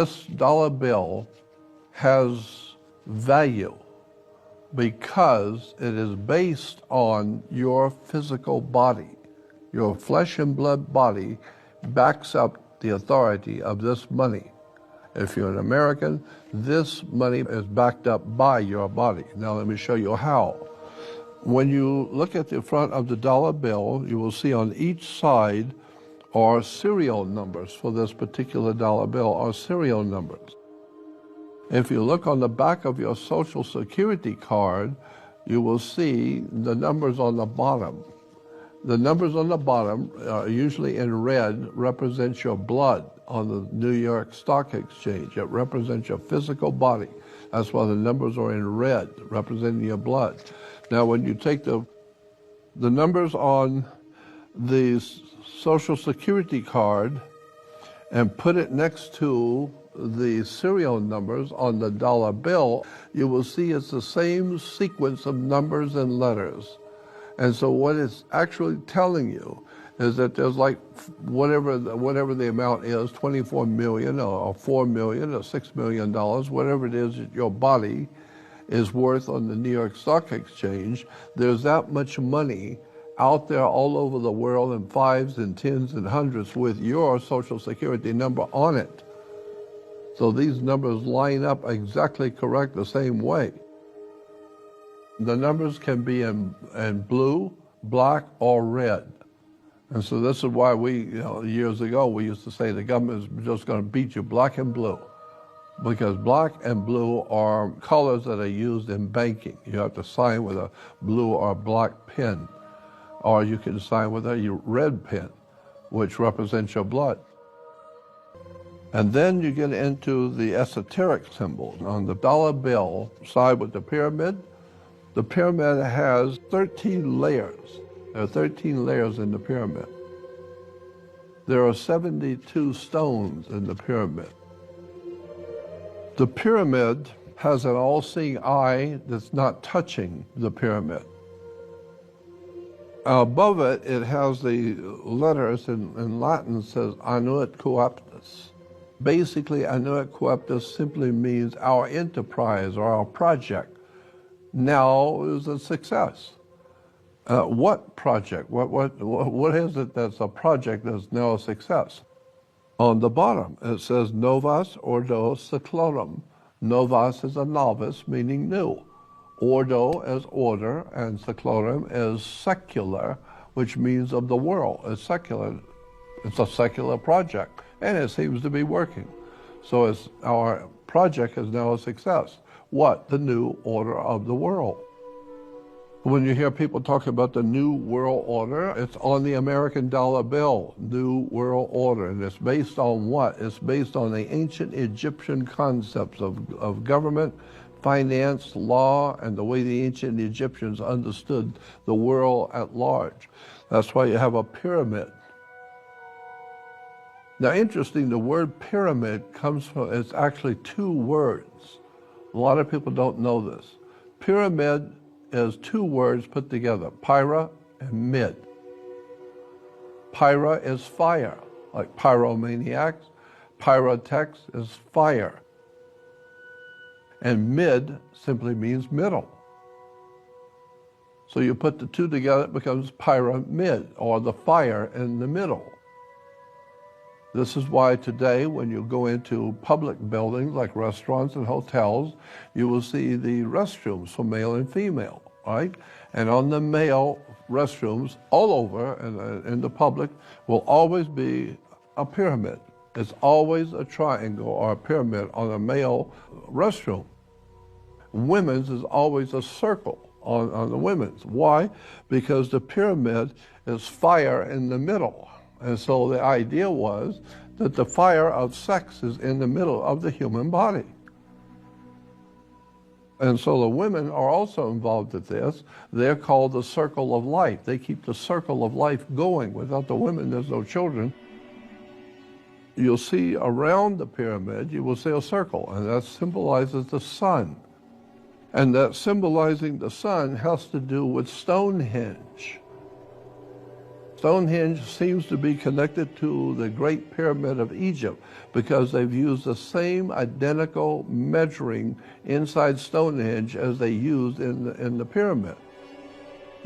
This dollar bill has value because it is based on your physical body. Your flesh and blood body backs up the authority of this money. If you're an American, this money is backed up by your body. Now let me show you how. When you look at the front of the dollar bill, you will see on each side are serial numbers for this particular dollar bill, are serial numbers. If you look on the back of your Social Security card, you will see the numbers on the bottom. The numbers on the bottom, usually in red, represent your blood on the New York Stock Exchange. It represents your physical body. That's why the numbers are in red, representing your blood. Now, when you take the numbers on the Social Security card and put it next to the serial numbers on the dollar bill, you will see it's the same sequence of numbers and letters. And so what it's actually telling you is that there's like whatever the amount is, 24 million or 4 million or $6 million, whatever it is that your body is worth on the New York Stock Exchange, there's that much money out there all over the world in fives and tens and hundreds with your Social Security number on it. So these numbers line up exactly correct the same way. The numbers can be in blue, black, or red. And so this is why years ago, we used to say the government is just going to beat you black and blue, because black and blue are colors that are used in banking. You have to sign with a blue or black pen, or you can sign with a red pen, which represents your blood. And then you get into the esoteric symbols. On the dollar bill side with the pyramid has 13 layers. There are 13 layers in the pyramid. There are 72 stones in the pyramid. The pyramid has an all-seeing eye that's not touching the pyramid. Above it, it has the letters in Latin says Annuit Coeptus. Basically, Annuit Coeptus simply means our enterprise or our project now is a success. What project? What is it that's a project that's now a success? On the bottom, it says Novus Ordo Seclorum. Novus is a novice, meaning new. Ordo is order, and seclorum is secular, which means of the world. It's secular. It's a secular project, and it seems to be working. So our project is now a success. What? The new order of the world. When you hear people talking about the New World Order, it's on the American dollar bill, New World Order. And it's based on what? It's based on the ancient Egyptian concepts of government, finance, law, and the way the ancient Egyptians understood the world at large. That's why you have a pyramid. Now, interesting, the word pyramid comes from, it's actually two words. A lot of people don't know this. Pyramid is two words put together, pyra and mid. Pyra is fire, like pyromaniacs. Pyrotex is fire. And mid simply means middle. So you put the two together, it becomes pyramid, or the fire in the middle. This is why today, when you go into public buildings like restaurants and hotels, you will see the restrooms for male and female, right? And on the male restrooms, all over in the public, will always be a pyramid. It's always a triangle or a pyramid on a male restroom. Women's is always a circle on the women's. Why? Because the pyramid is fire in the middle. And so the idea was that the fire of sex is in the middle of the human body. And so the women are also involved with this. They're called the circle of life. They keep the circle of life going. Without the women, there's no children. You'll see around the pyramid, you will see a circle, and that symbolizes the sun. And that symbolizing the sun has to do with Stonehenge. Stonehenge seems to be connected to the Great Pyramid of Egypt because they've used the same identical measuring inside Stonehenge as they used in the pyramid.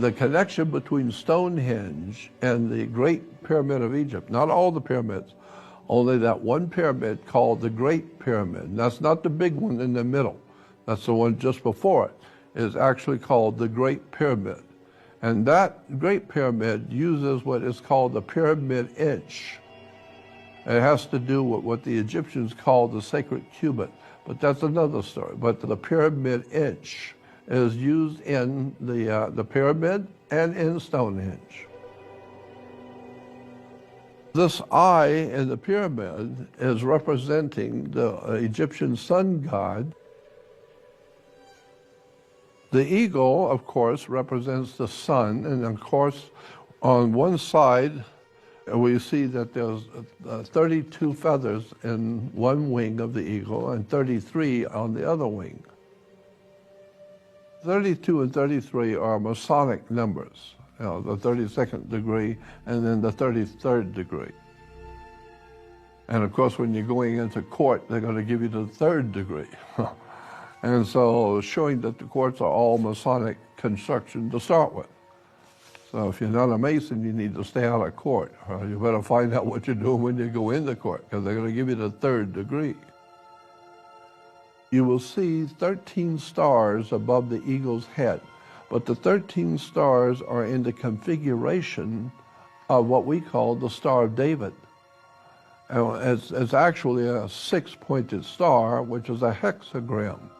The connection between Stonehenge and the Great Pyramid of Egypt, not all the pyramids, only that one pyramid called the Great Pyramid. That's not the big one in the middle. That's the one just before it, is actually called the Great Pyramid. And that Great Pyramid uses what is called the pyramid inch. It has to do with what the Egyptians called the sacred cubit, but that's another story. But the pyramid inch is used in the pyramid and in Stonehenge. This eye in the pyramid is representing the Egyptian sun god. The eagle, of course, represents the sun, and of course, on one side, we see that there's 32 feathers in one wing of the eagle and 33 on the other wing. 32 and 33 are Masonic numbers, the 32nd degree and then the 33rd degree. And of course, when you're going into court, they're going to give you the 3rd degree. And so showing that the courts are all Masonic construction to start with. So if you're not a Mason, you need to stay out of court. You better find out what you're doing when you go into court, because they're going to give you the 3rd degree. You will see 13 stars above the eagle's head, but the 13 stars are in the configuration of what we call the Star of David. And it's actually a 6-pointed star, which is a hexagram.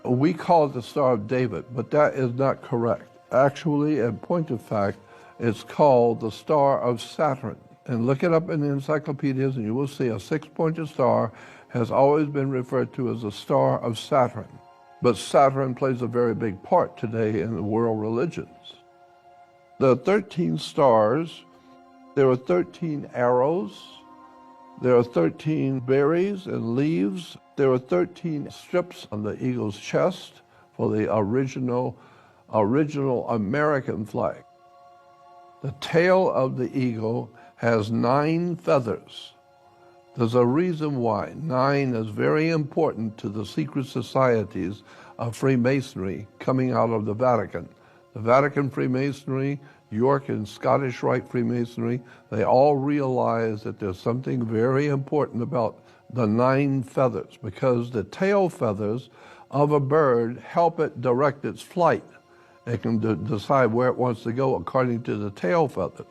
We call it the Star of David, but that is not correct. Actually, in point of fact, it's called the Star of Saturn. And look it up in the encyclopedias and you will see a 6-pointed star has always been referred to as the Star of Saturn. But Saturn plays a very big part today in the world religions. The 13 stars, there are 13 arrows, there are 13 berries and leaves. There are 13 strips on the eagle's chest for the original American flag. The tail of the eagle has 9 feathers. There's a reason why. 9 is very important to the secret societies of Freemasonry coming out of the Vatican. The Vatican Freemasonry, York and Scottish Rite Freemasonry, they all realize that there's something very important about the 9 feathers, because the tail feathers of a bird help it direct its flight. It can decide where it wants to go according to the tail feathers.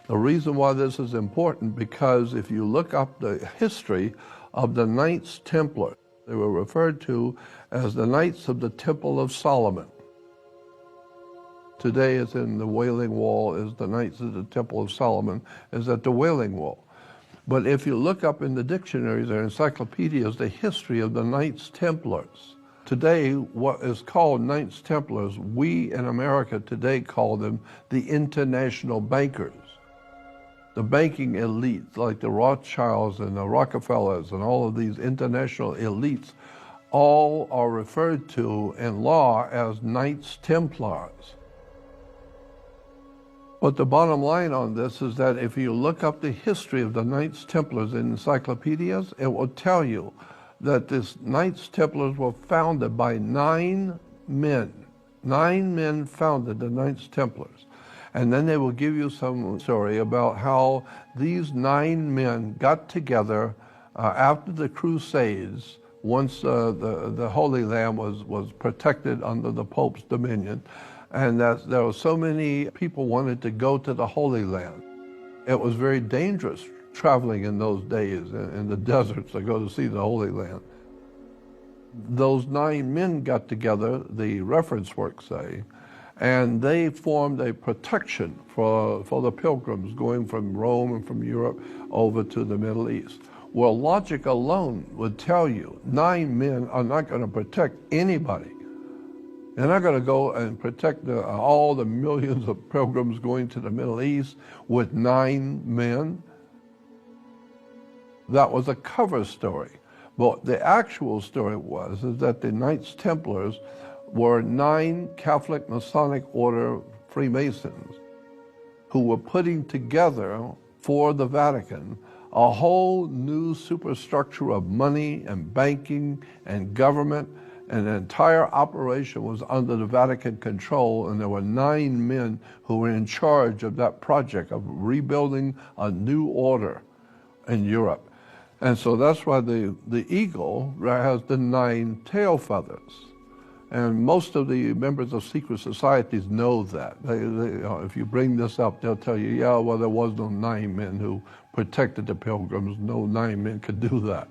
The reason why this is important, because if you look up the history of the Knights Templar, they were referred to as the Knights of the Temple of Solomon. Today it's in the Wailing Wall, is the Knights of the Temple of Solomon, is at the Wailing Wall. But if you look up in the dictionaries or encyclopedias the history of the Knights Templars, today what is called Knights Templars, we in America today call them the international bankers. The banking elites like the Rothschilds and the Rockefellers and all of these international elites all are referred to in law as Knights Templars. But the bottom line on this is that if you look up the history of the Knights Templars in encyclopedias, it will tell you that this Knights Templars were founded by 9 men. 9 men founded the Knights Templars. And then they will give you some story about how these 9 men got together after the Crusades, once the Holy Land was protected under the Pope's dominion, and that there were so many people wanted to go to the Holy Land. It was very dangerous traveling in those days in the deserts to go to see the Holy Land. Those 9 men got together, the reference works say, and they formed a protection for the pilgrims going from Rome and from Europe over to the Middle East. Well, logic alone would tell you 9 men are not going to protect anybody. They're not going to go and protect all the millions of pilgrims going to the Middle East with 9 men. That was a cover story. But the actual story is that the Knights Templars were 9 Catholic Masonic Order Freemasons. who were putting together for the Vatican a whole new superstructure of money and banking and government, and the entire operation was under the Vatican control, and there were 9 men who were in charge of that project of rebuilding a new order in Europe. And so that's why the eagle has the 9 tail feathers. And most of the members of secret societies know that. If you bring this up, they'll tell you, yeah, well, there was no 9 men who protected the pilgrims. No 9 men could do that.